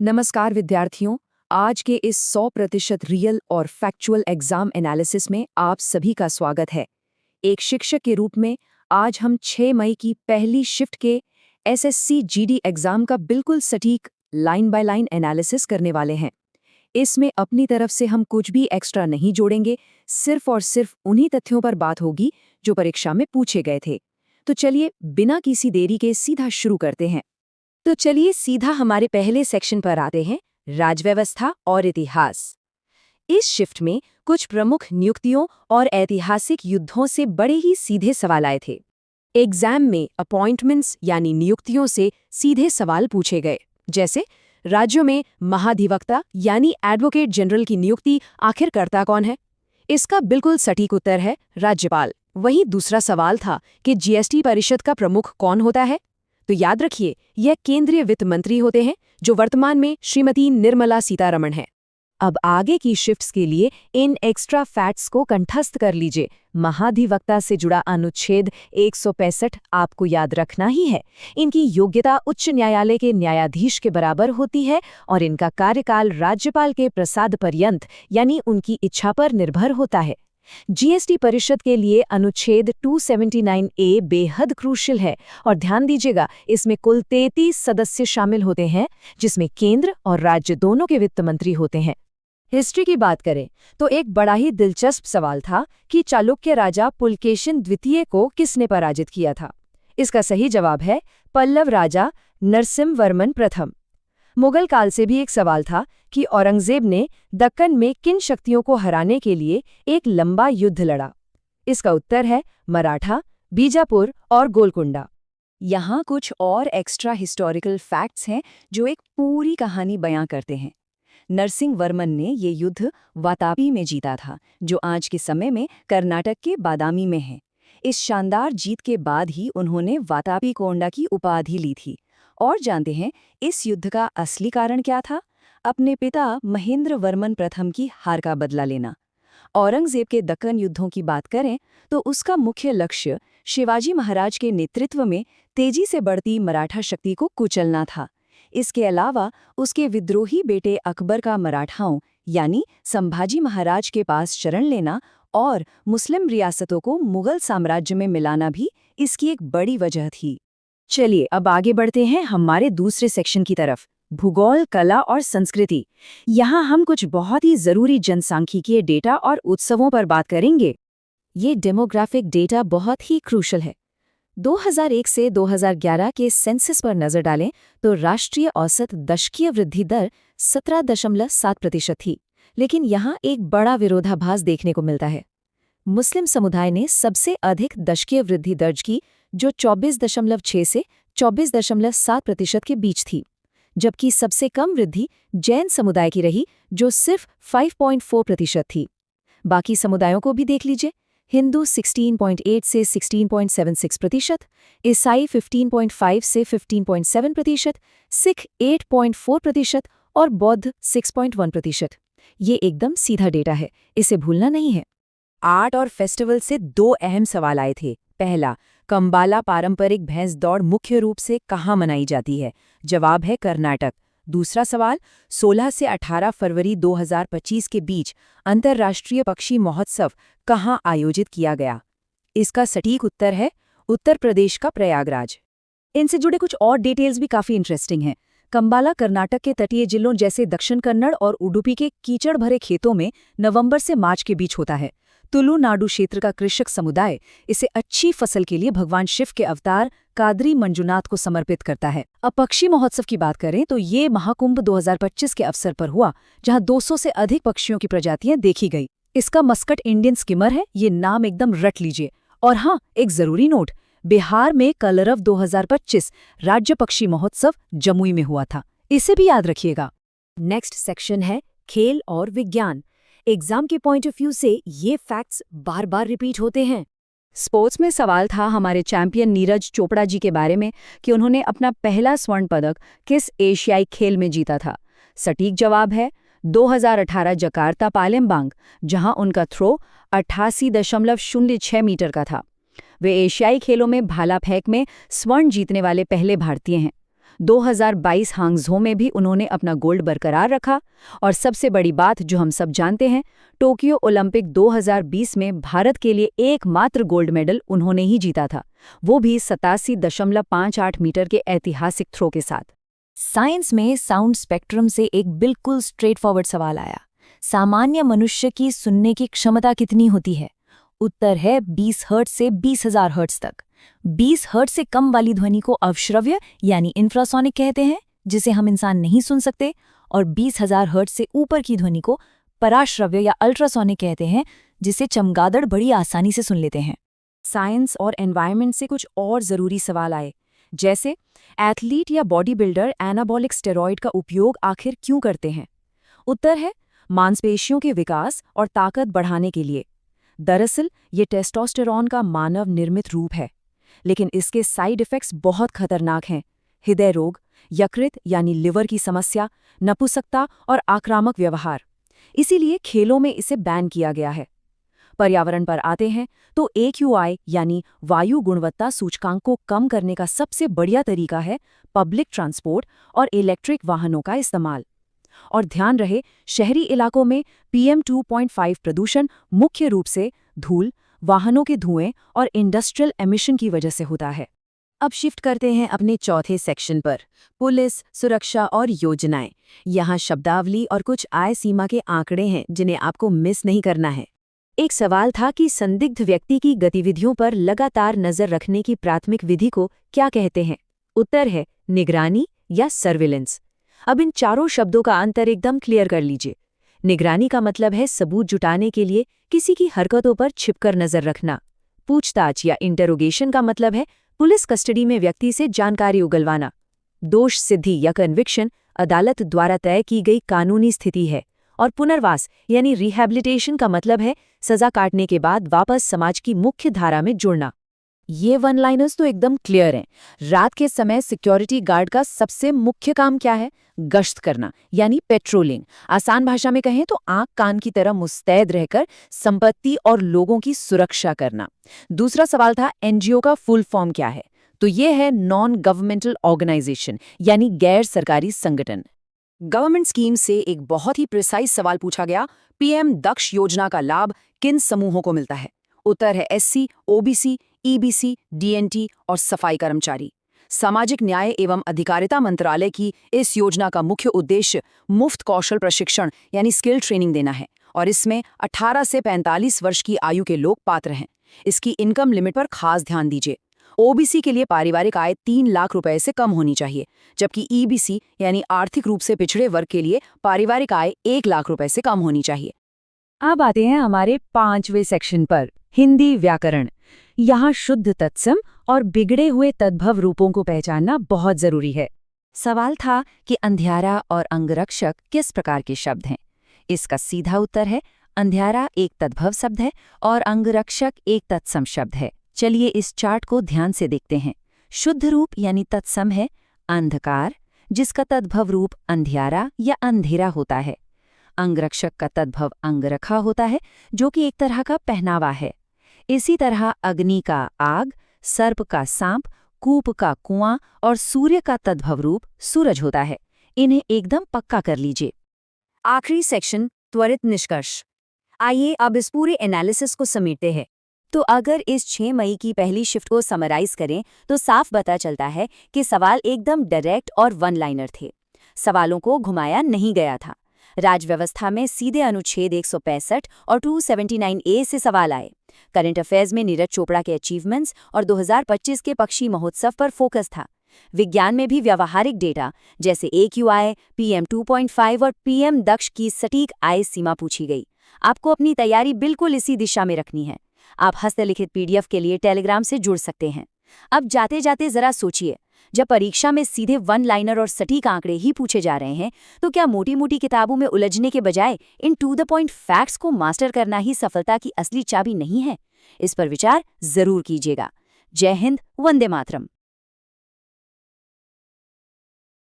नमस्कार विद्यार्थियों। आज के इस 100% रियल और फैक्चुअल एग्जाम एनालिसिस में आप सभी का स्वागत है। एक शिक्षक के रूप में आज हम 6 मई की पहली शिफ्ट के एसएससी जीडी एग्जाम का बिल्कुल सटीक लाइन बाय लाइन एनालिसिस करने वाले हैं। इसमें अपनी तरफ से हम कुछ भी एक्स्ट्रा नहीं जोड़ेंगे, सिर्फ और सिर्फ उन्हीं तथ्यों पर बात होगी जो परीक्षा में पूछे गए थे। तो चलिए बिना किसी देरी के सीधा शुरू करते हैं। तो चलिए सीधा हमारे पहले सेक्शन पर आते हैं, राजव्यवस्था और इतिहास। इस शिफ्ट में कुछ प्रमुख नियुक्तियों और ऐतिहासिक युद्धों से बड़े ही सीधे सवाल आए थे। एग्जाम में अपॉइंटमेंट्स यानी नियुक्तियों से सीधे सवाल पूछे गए, जैसे राज्यों में महाधिवक्ता यानी एडवोकेट जनरल की नियुक्ति आखिर करता कौन है? इसका बिल्कुल सटीक उत्तर है राज्यपाल। वहीं दूसरा सवाल था कि जीएसटी परिषद का प्रमुख कौन होता है? तो याद रखिए, यह केंद्रीय वित्त मंत्री होते हैं, जो वर्तमान में श्रीमती निर्मला सीतारमण है। अब आगे की शिफ्ट्स के लिए इन एक्स्ट्रा फैक्ट्स को कंठस्थ कर लीजिए। महाधिवक्ता से जुड़ा अनुच्छेद 165 आपको याद रखना ही है। इनकी योग्यता उच्च न्यायालय के न्यायाधीश के बराबर होती है और इनका कार्यकाल राज्यपाल के प्रसाद पर्यंत यानी उनकी इच्छा पर निर्भर होता है। जीएसटी परिषद के लिए अनुच्छेद 279A बेहद क्रूशियल है और ध्यान दीजिएगा, इसमें कुल 33 सदस्य शामिल होते हैं, जिसमें केंद्र और राज्य दोनों के वित्त मंत्री होते हैं। हिस्ट्री की बात करें तो एक बड़ा ही दिलचस्प सवाल था कि चालुक्य राजा पुलकेशिन द्वितीय को किसने पराजित किया था। इसका सही जवाब है पल्लव राजा नरसिम्हवर्मन प्रथम। मुगल काल से भी एक सवाल था कि औरंगजेब ने दक्कन में किन शक्तियों को हराने के लिए एक लंबा युद्ध लड़ा। इसका उत्तर है मराठा, बीजापुर और गोलकुंडा। यहाँ कुछ और एक्स्ट्रा हिस्टोरिकल फैक्ट्स हैं जो एक पूरी कहानी बयां करते हैं। नरसिंहवर्मन ने ये युद्ध वातापी में जीता था, जो आज के समय में कर्नाटक के बादामी में है। इस शानदार जीत के बाद ही उन्होंने वातापी कोंडा की उपाधि ली थी। और जानते हैं इस युद्ध का असली कारण क्या था? अपने पिता महेंद्रवर्मन प्रथम की हार का बदला लेना। औरंगजेब के दक्कन युद्धों की बात करें तो उसका मुख्य लक्ष्य शिवाजी महाराज के नेतृत्व में तेजी से बढ़ती मराठा शक्ति को कुचलना था। इसके अलावा उसके विद्रोही बेटे अकबर का मराठाओं यानी संभाजी महाराज के पास शरण लेना और मुस्लिम रियासतों को मुगल साम्राज्य में मिलाना भी इसकी एक बड़ी वजह थी। चलिए अब आगे बढ़ते हैं हमारे दूसरे सेक्शन की तरफ, भूगोल, कला और संस्कृति। यहाँ हम कुछ बहुत ही जरूरी जनसांख्यिकीय डेटा और उत्सवों पर बात करेंगे। ये डेमोग्राफिक डेटा बहुत ही क्रूशल है। 2001 से 2011 के सेंसस पर नजर डालें तो राष्ट्रीय औसत दशकीय वृद्धि दर 17.7% थी, लेकिन यहाँ एक बड़ा विरोधाभास देखने को मिलता है। मुस्लिम समुदाय ने सबसे अधिक दशकीय वृद्धि दर्ज की, जो 24.6 से 24.7% के बीच थी, जबकि सबसे कम वृद्धि जैन समुदाय की रही, जो सिर्फ 5.4% थी। बाकी समुदायों को भी देख लीजिए। हिंदू 16.8 से 16.76%, ईसाई 15.5 से 15.7%, सिख 8.4% और बौद्ध 6.1%। ये एकदम सीधा डेटा है, इसे भूलना नहीं है। आर्ट और फेस्टिवल से दो अहम सवाल आए थे। पहला, कंबाला पारंपरिक भैंस दौड़ मुख्य रूप से कहाँ मनाई जाती है? जवाब है कर्नाटक। दूसरा सवाल, 16 से 18 फरवरी 2025 के बीच अंतर्राष्ट्रीय पक्षी महोत्सव कहाँ आयोजित किया गया? इसका सटीक उत्तर है उत्तर प्रदेश का प्रयागराज। इनसे जुड़े कुछ और डिटेल्स भी काफी इंटरेस्टिंग हैं। कंबाला कर्नाटक के तटीय जिलों जैसे दक्षिण कन्नड़ और उडुपी के कीचड़ भरे खेतों में नवंबर से मार्च के बीच होता है। तुलुनाडु क्षेत्र का कृषक समुदाय इसे अच्छी फसल के लिए भगवान शिव के अवतार कादरी मंजुनाथ को समर्पित करता है। अब पक्षी महोत्सव की बात करें तो ये महाकुंभ 2025 के अवसर पर हुआ, जहां 200 से अधिक पक्षियों की प्रजातियां देखी गई। इसका मस्कट इंडियन स्किमर है, ये नाम एकदम रट लीजिए। और हाँ, एक जरूरी नोट, बिहार में कलरव 2025 राज्य पक्षी महोत्सव जमुई में हुआ था, इसे भी याद रखिएगा। नेक्स्ट सेक्शन है खेल और विज्ञान। एग्जाम के पॉइंट ऑफ व्यू से ये फैक्ट्स बार बार रिपीट होते हैं। स्पोर्ट्स में सवाल था हमारे चैंपियन नीरज चोपड़ा जी के बारे में कि उन्होंने अपना पहला स्वर्ण पदक किस एशियाई खेल में जीता था। सटीक जवाब है 2018 जकार्ता पालेमबांग, जहां उनका थ्रो 88.06 मीटर का था। वे एशियाई खेलों में भाला फेंक में स्वर्ण जीतने वाले पहले भारतीय हैं। 2022 हांगझो में भी उन्होंने अपना गोल्ड बरकरार रखा। और सबसे बड़ी बात जो हम सब जानते हैं, टोक्यो ओलंपिक 2020 में भारत के लिए एकमात्र गोल्ड मेडल उन्होंने ही जीता था, वो भी 87.58 मीटर के ऐतिहासिक थ्रो के साथ। साइंस में साउंड स्पेक्ट्रम से एक बिल्कुल स्ट्रेट फॉरवर्ड सवाल आया, सामान्य मनुष्य की सुनने की क्षमता कितनी होती है? उत्तर है 20 हर्ट्ज से 20,000 हर्ट्ज तक। 20 हर्ट्ज से कम वाली ध्वनि को अवश्रव्य यानी इंफ्रासोनिक कहते हैं, जिसे हम इंसान नहीं सुन सकते, और 20,000 हर्ट्ज से ऊपर की ध्वनि को पराश्रव्य या अल्ट्रासोनिक कहते हैं, जिसे चमगादड़ बड़ी आसानी से सुन लेते हैं। साइंस और एनवायरनमेंट से कुछ और ज़रूरी सवाल आए, जैसे एथलीट या बॉडी बिल्डर एनाबॉलिक स्टेरॉयड का उपयोग आखिर क्यों करते हैं? उत्तर है मांसपेशियों के विकास और ताकत बढ़ाने के लिए। दरअसल ये टेस्टोस्टेरॉन का मानव निर्मित रूप है, लेकिन इसके साइड इफ़ेक्ट्स बहुत खतरनाक हैं। हृदय रोग, यकृत यानी लिवर की समस्या, नपुंसकता और आक्रामक व्यवहार। इसीलिए खेलों में इसे बैन किया गया है। पर्यावरण पर आते हैं तो AQI यानी वायु गुणवत्ता सूचकांक को कम करने का सबसे बढ़िया तरीका है पब्लिक ट्रांसपोर्ट और इलेक्ट्रिक वाहनों का इस्तेमाल। और ध्यान रहे, शहरी इलाकों में PM 2.5 प्रदूषण मुख्य रूप से धूल, वाहनों के धुएं और इंडस्ट्रियल एमिशन की वजह से होता है। अब शिफ्ट करते हैं अपने चौथे सेक्शन पर, पुलिस, सुरक्षा और योजनाएं। यहाँ शब्दावली और कुछ आय सीमा के आंकड़े हैं जिन्हें आपको मिस नहीं करना है। एक सवाल था कि संदिग्ध व्यक्ति की गतिविधियों पर लगातार नजर रखने की प्राथमिक विधि को क्या कहते हैं? उत्तर है निगरानी या सर्विलेंस। अब इन चारों शब्दों का अंतर एकदम क्लियर कर लीजिए। निगरानी का मतलब है सबूत जुटाने के लिए किसी की हरकतों पर छिपकर नजर रखना। पूछताछ या इंटरोगेशन का मतलब है पुलिस कस्टडी में व्यक्ति से जानकारी उगलवाना। दोष सिद्धि या कन्विक्शन अदालत द्वारा तय की गई कानूनी स्थिति है। और पुनर्वास यानी रिहैबिलिटेशन का मतलब है सजा काटने के बाद वापस समाज की मुख्य धारा में जुड़ना। ये वन लाइनर्स तो एकदम क्लियर हैं। रात के समय सिक्योरिटी गार्ड का सबसे मुख्य काम क्या है? गश्त करना यानी पेट्रोलिंग। आसान भाषा में कहें तो आंख कान की तरह मुस्तैद रहकर संपत्ति और लोगों की सुरक्षा करना। दूसरा सवाल था NGO का फुल फॉर्म क्या है? तो ये है नॉन गवर्नमेंटल ऑर्गेनाइजेशन यानी गैर सरकारी संगठन। गवर्नमेंट स्कीम से एक बहुत ही प्रिसाइज सवाल पूछा गया, PM दक्ष योजना का लाभ किन समूहों को मिलता है? उत्तर है SC, OBC, EBC, DNT और सफाई कर्मचारी। सामाजिक न्याय एवं अधिकारिता मंत्रालय की इस योजना का मुख्य उद्देश्य मुफ्त कौशल प्रशिक्षण यानी स्किल ट्रेनिंग देना है, और इसमें 18 से 45 वर्ष की आयु के लोग पात्र हैं। इसकी इनकम लिमिट पर खास ध्यान दीजिए। OBC के लिए पारिवारिक आय 3 लाख रुपए से कम होनी चाहिए, जबकि EBC यानी आर्थिक रूप से पिछड़े वर्ग के लिए पारिवारिक आय 1 लाख रुपए से कम होनी चाहिए। अब आते हैं हमारे 5वें सेक्शन पर, हिंदी व्याकरण। यहाँ शुद्ध तत्सम और बिगड़े हुए तद्भव रूपों को पहचानना बहुत जरूरी है। सवाल था कि अंधियारा और अंगरक्षक किस प्रकार के शब्द हैं? इसका सीधा उत्तर है अंधियारा एक तद्भव शब्द है और अंगरक्षक एक तत्सम शब्द है। चलिए इस चार्ट को ध्यान से देखते हैं। शुद्ध रूप यानी तत्सम है अंधकार, जिसका तद्भव रूप अंधियारा या अंधेरा होता है। अंगरक्षक का तद्भव अंगरखा होता है, जो कि एक तरह का पहनावा है। इसी तरह अग्नि का आग, सर्प का सांप, कूप का कुआं और सूर्य का तद्भव रूप सूरज होता है। इन्हें एकदम पक्का कर लीजिए। आखिरी सेक्शन, त्वरित निष्कर्ष। आइए अब इस पूरे एनालिसिस को समेटते हैं। तो अगर इस 6 मई की पहली शिफ्ट को समराइज करें तो साफ पता चलता है कि सवाल एकदम डायरेक्ट और वन लाइनर थे। सवालों को घुमाया नहीं गया था। राजव्यवस्था में सीधे अनुच्छेद 165 और 279A से सवाल आए। करंट अफेयर्स में नीरज चोपड़ा के अचीवमेंट्स और 2025 के पक्षी महोत्सव पर फोकस था। विज्ञान में भी व्यावहारिक डेटा जैसे AQI, PM 2.5 और PM दक्ष की सटीक आय सीमा पूछी गई। आपको अपनी तैयारी बिल्कुल इसी दिशा में रखनी है। आप हस्तलिखित PDF के लिए टेलीग्राम से जुड़ सकते हैं। अब जाते जाते जरा सोचिए, जब परीक्षा में सीधे वन लाइनर और सटीक आंकड़े ही पूछे जा रहे हैं, तो क्या मोटी मोटी किताबों में उलझने के बजाय इन टू द पॉइंट फैक्ट्स को मास्टर करना ही सफलता की असली चाबी नहीं है? इस पर विचार जरूर कीजिएगा। जय हिंद, वंदे मातरम।